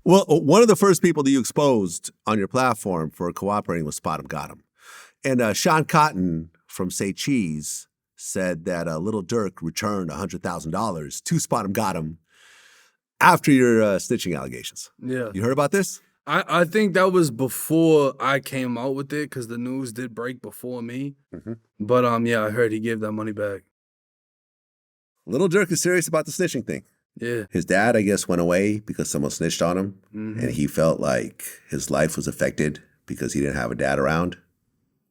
Well, one of the first people that you exposed on your platform for cooperating was Spot 'em Got 'em. And Sean Cotton from Say Cheese said that Lil Durk returned $100,000 to Spot 'em Got 'em after your snitching allegations. Yeah. You heard about this? I think that was before I came out with it because the news did break before me. Mm-hmm. But yeah, I heard he gave that money back. Lil Durk is serious about the snitching thing. Yeah. His dad, I guess, went away because someone snitched on him, Mm-hmm. and he felt like his life was affected because he didn't have a dad around.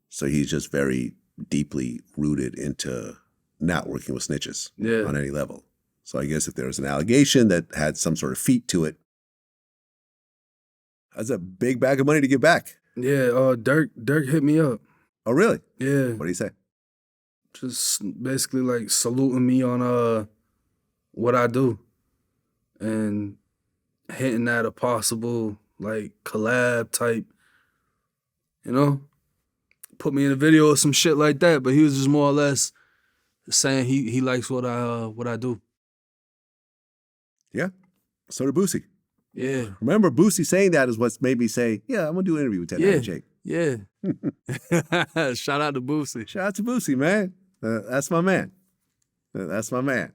So he's just very deeply rooted into not working with snitches on any level. So I guess if there was an allegation that had some sort of feet to it, that's a big bag of money to give back. Yeah, Dirk hit me up. Oh, really? Yeah. What do you say? Just basically like saluting me on what I do and hinting at a possible like collab type, you know? Put me in a video or some shit like that, but he was just more or less saying he likes what I do. Yeah. So did Boosie. Yeah. Remember, Boosie saying that is what's made me say, yeah, I'm going to do an interview with Ted and Jake. Yeah. Shout out to Boosie. Shout out to Boosie, man. That's my man. That's my man.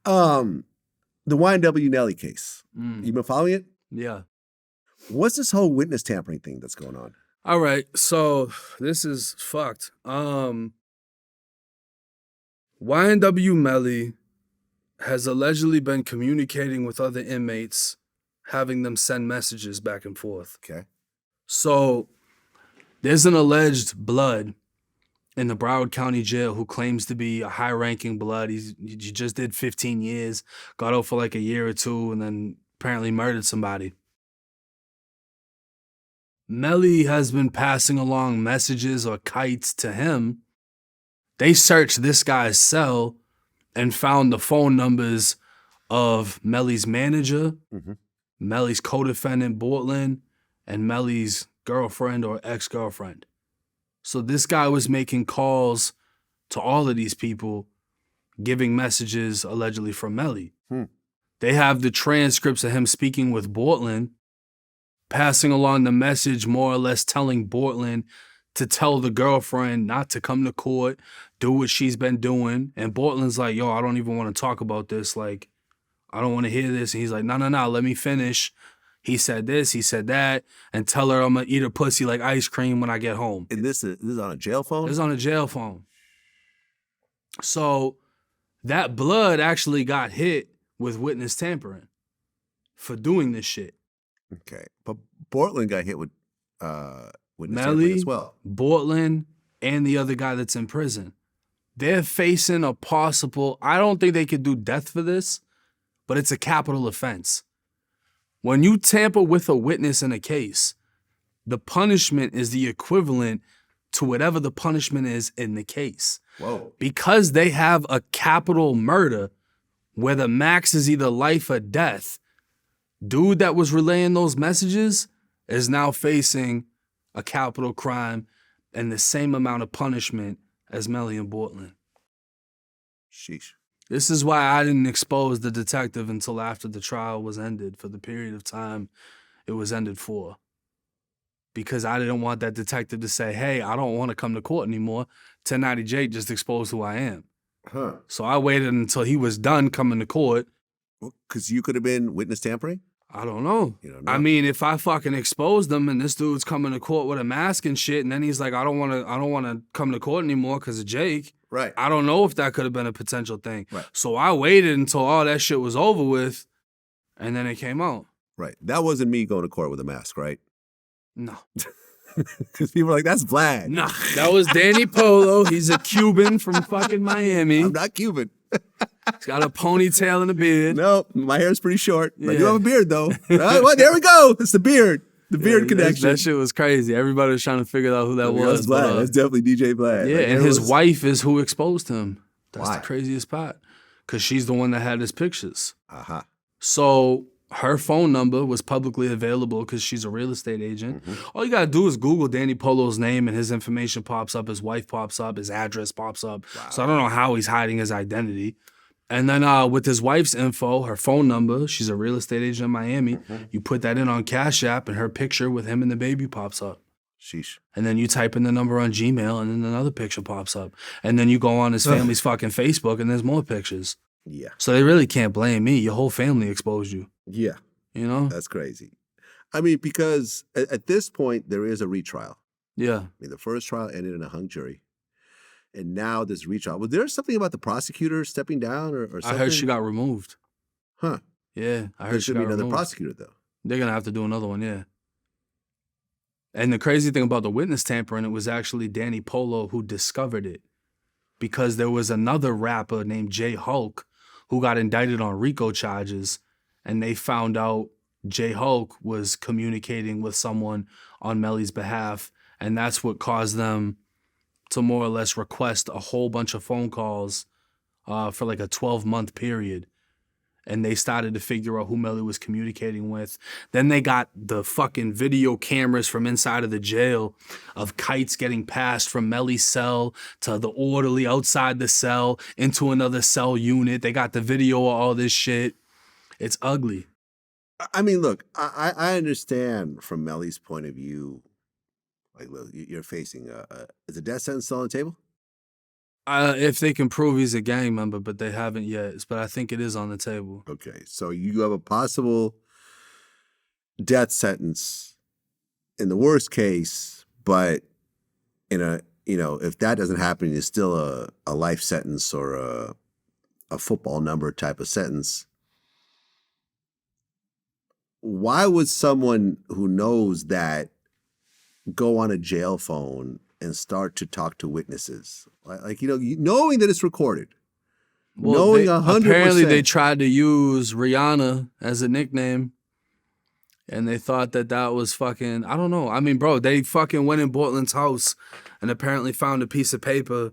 The YNW Melly case. You been following it? Yeah. What's this whole witness tampering thing that's going on? All right, so this is fucked. YNW Melly has allegedly been communicating with other inmates, having them send messages back and forth. Okay. So there's an alleged blood in the Broward County Jail who claims to be a high-ranking blood. He just did 15 years, got out for like a year or two, and then apparently murdered somebody. Melly has been passing along messages or kites to him. They searched this guy's cell and found the phone numbers of Melly's manager, Melly's co-defendant, Bortland, and Melly's girlfriend or ex-girlfriend. So this guy was making calls to all of these people, giving messages allegedly from Melly. They have the transcripts of him speaking with Bortland, passing along the message, more or less telling Bortland to tell the girlfriend not to come to court, do what she's been doing. And Bortland's like, yo, I don't even want to talk about this. Like, I don't want to hear this. And he's like, no, let me finish. He said this, he said that, and tell her I'm going to eat her pussy like ice cream when I get home. And this is on a jail phone? This is on a jail phone. So that blood actually got hit with witness tampering for doing this shit. Okay. But Bortland got hit with witness Melly, tampering as well. Bortland, and the other guy that's in prison. They're facing a possible, I don't think they could do death for this, but it's a capital offense. When you tamper with a witness in a case, the punishment is the equivalent to whatever the punishment is in the case. Whoa. Because they have a capital murder where the max is either life or death, dude that was relaying those messages is now facing a capital crime and the same amount of punishment as Melly and Bortland. Sheesh. This is why I didn't expose the detective until after the trial was ended, for the period of time it was ended for. Because I didn't want that detective to say, hey, I don't want to come to court anymore. 1090 Jake just exposed who I am. Huh. So I waited until he was done coming to court. Because you could have been witness tampering? I don't know. You don't know. I mean, if I fucking exposed them and this dude's coming to court with a mask and shit, and then he's like, I don't want to come to court anymore because of Jake. Right. I don't know if that could have been a potential thing. Right. So I waited until all that shit was over with, and then it came out. Right. That wasn't me going to court with a mask, right? No. Because people are like, that's Vlad. No. That was Danny Polo. He's a Cuban from fucking Miami. I'm not Cuban. He's got a ponytail and a beard. No, my hair's pretty short. Yeah. I do have a beard, though. Well, there we go. It's the beard. The beard connection. That shit was crazy. Everybody was trying to figure out who that was. That's Vlad. That's definitely DJ Vlad. Yeah, like, and his wife is who exposed him. That's Why? the craziest part. Because she's the one that had his pictures. Uh-huh. So her phone number was publicly available because she's a real estate agent. All you got to do is Google Danny Polo's name and his information pops up. His wife pops up. His address pops up. Wow. So I don't know how he's hiding his identity. And then with his wife's info, her phone number, she's a real estate agent in Miami, you put that in on Cash App and her picture with him and the baby pops up. Sheesh. And then you type in the number on Gmail and then another picture pops up. And then you go on his family's fucking Facebook and there's more pictures. Yeah. So they really can't blame me. Your whole family exposed you. Yeah. You know? That's crazy. I mean, because at this point, there is a retrial. Yeah. I mean, the first trial ended in a hung jury. And now this retrial. Was there something about the prosecutor stepping down or something? I heard she got removed. Huh. Yeah. I heard There she should got be another removed. prosecutor, though. They're going to have to do another one, yeah. And the crazy thing about the witness tampering, it was actually Danny Polo who discovered it. Because there was another rapper named J Hulk who got indicted on RICO charges. And they found out J Hulk was communicating with someone on Melly's behalf. And that's what caused them to more or less request a whole bunch of phone calls for like a 12-month period. And they started to figure out who Melly was communicating with. Then they got the fucking video cameras from inside of the jail of kites getting passed from Melly's cell to the orderly outside the cell into another cell unit. They got the video of all this shit. It's ugly. I mean, look, I understand from Melly's point of view, like, look, you're facing is a death sentence still on the table? If they can prove he's a gang member, but they haven't yet. But I think it is on the table. Okay, so you have a possible death sentence in the worst case, but in a, if that doesn't happen, it's still a life sentence or a football number type of sentence. Why would someone who knows that go on a jail phone and start to talk to witnesses? Like, knowing that it's recorded. Well, knowing 100%. Apparently they tried to use Rihanna as a nickname. And they thought that was fucking, I don't know. I mean, bro, they fucking went in Bortland's house and apparently found a piece of paper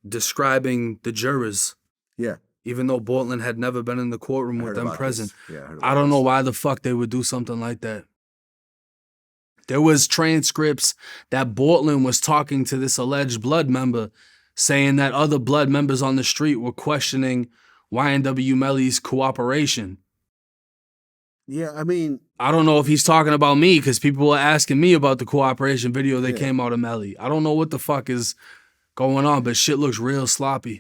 describing the jurors. Yeah. Even though Bortland had never been in the courtroom with them present. Yeah, I don't know why the fuck they would do something like that. There was transcripts that Bortland was talking to this alleged blood member, saying that other blood members on the street were questioning YNW Melly's cooperation. Yeah, I mean, I don't know if he's talking about me because people were asking me about the cooperation video that came out of Melly. I don't know what the fuck is going on, but shit looks real sloppy.